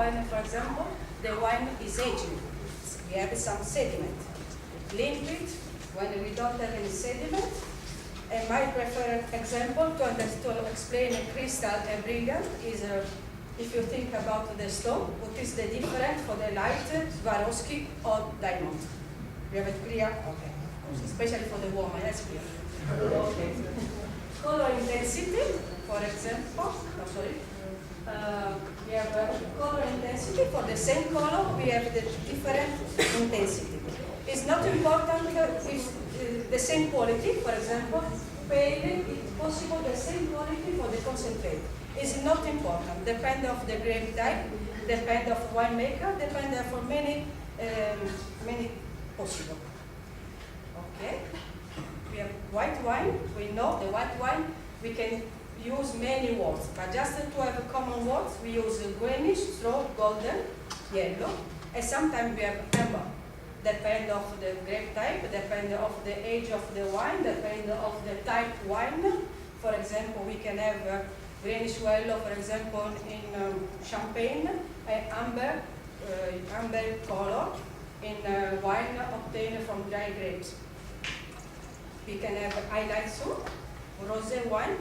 when, for example, the wine is aging. We have some sediment. Liquid, when we don't have any sediment. And my preferred example to explain a crystal and brilliant is if you think about the stone, what is the difference for the light, Swarovski or diamond? We have it clear? Okay. Especially for the woman, that's clear. Okay. Color intensity, for example, we have color intensity. For the same color, we have the different intensity. It's not important if the same quality, for example, pale, it's possible the same quality for the concentrate. It's not important. Depend of the grape type, depend of winemaker, depend for many possible. Okay. We have white wine. We know the white wine. We can use many words, but just to have a common words, we use greenish, straw, golden, yellow, and sometimes we have amber. Depend of the grape type, depend of the age of the wine, depend of the type wine. For example, we can have greenish yellow, for example, in champagne, and amber color in wine obtained from dry grapes. We can have highlight soup, rosé wine.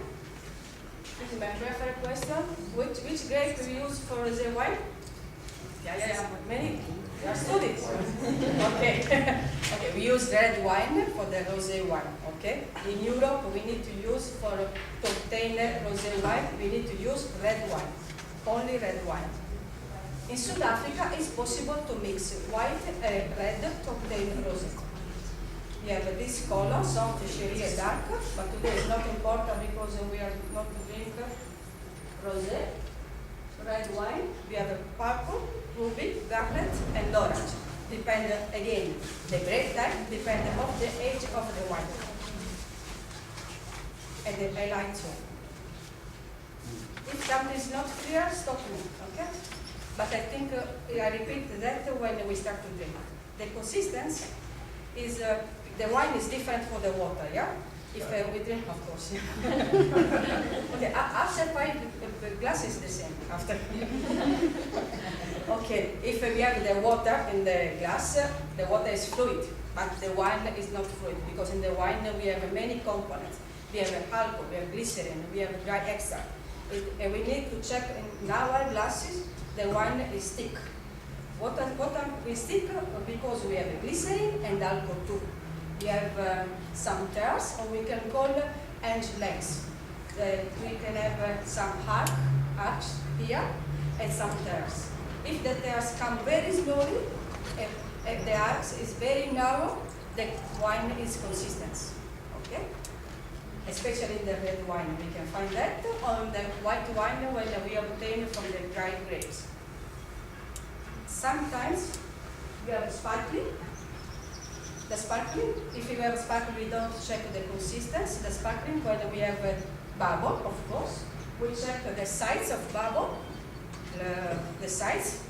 This is my preferred question. Which grape we use for rosé wine? Yeah, many. We are students. Okay. Okay, we use red wine for the rosé wine. Okay. In Europe, we need to use to obtain rosé wine. We need to use red wine, only red wine. In South Africa, it's possible to mix white and red to obtain rosé. We have this color, soft, sherry, and dark, but today is not important because we are not to drink rosé. Red wine, we have a purple, ruby, garnet, and orange. Depend again, the grape type depend on the age of the wine. And the highlight too. If something is not clear, stop me, okay? But I think I repeat that when we start to drink. The consistency is, the wine is different for the water, yeah? If we drink, of course. Okay, after 5 glasses, the same. After. Okay, if we have the water in the glass, the water is fluid, but the wine is not fluid because in the wine we have many components. We have alcohol, we have glycerin, we have dry extract. And we need to check in our glasses, the wine is thick. What is thick? Because we have glycerin and alcohol too. We have some tears, or we can call edge legs. We can have some arch here and some tears. If the tears come very slowly, if the arch is very narrow, the wine is consistent. Okay? Especially in the red wine, we can find that on the white wine when we obtain from the dry grapes. Sometimes we have sparkling. The sparkling, if you have sparkling, we don't check the consistency. The sparkling, when we have a bubble, of course, we check the size of bubble, the size.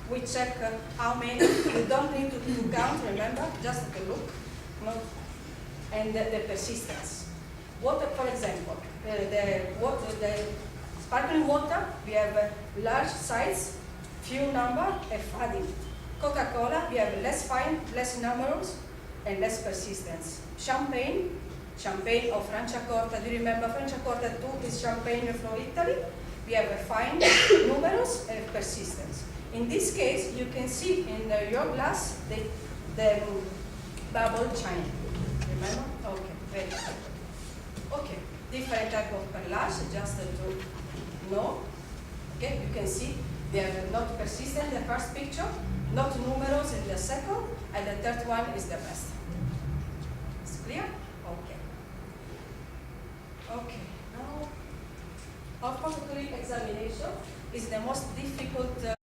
We check how many. You don't need to count, remember, just to look. No? And the persistence. Water, for example, the sparkling water, we have a large size, few number, and fading. Coca-Cola, we have less fine, less numerous, and less persistence. Champagne or Franciacorta, do you remember Franciacorta 2 is champagne from Italy? We have a fine, numerous, and persistence. In this case, you can see in your glass the bubble chime. Remember? Okay, very good. Okay, different type of perlage, just to know. Okay, you can see they are not persistent, the first picture, not numerous in the second, and the third one is the best. It's clear? Okay. Okay, now, olfactory examination is the most difficult